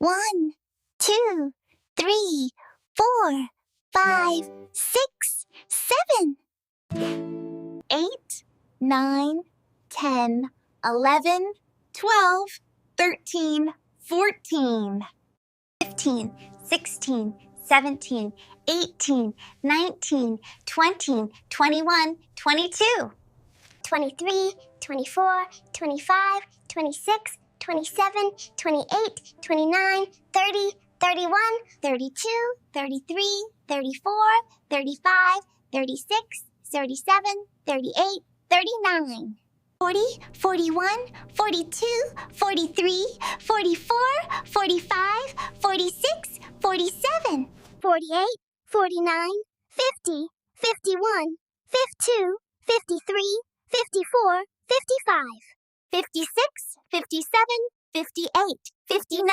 1, 2, 3, 4, 5, 6, 7, 8, 9, 10, 11, 12, 13, 14, 15, 16, 17, 18, 19, 20, 21, 22, 23, 24, 25, 26, 27, 28, 29, 30, 31, 32, 33, 34, 35, 36, 37, 38, 39, 40, 41, 42, 43, 44, 45, 46, 47, 48, 49, 50, 51, 52, 53, 54, 55, 56, 57, 58, 59,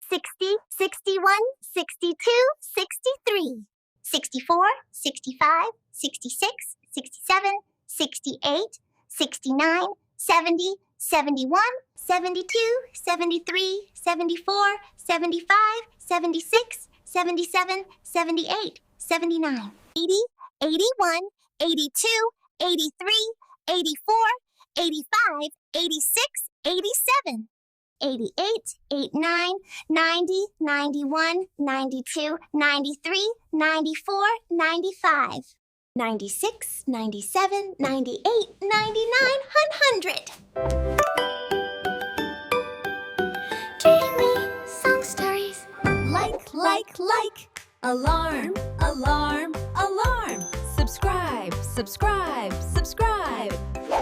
60, 61, 62, 63, 64, 65, 66, 67, 68, 69, 70, 71, 72, 73, 74, 75, 76, 77, 78, 79, 80, 81, 82, 83, 84, 85, 86, 87, 88, 89, 90, 91, 92, 93, 94, 95, 96, 97, 98, 99, 100. Dreamy Song Stories. Like. Alarm, alarm, alarm. Subscribe.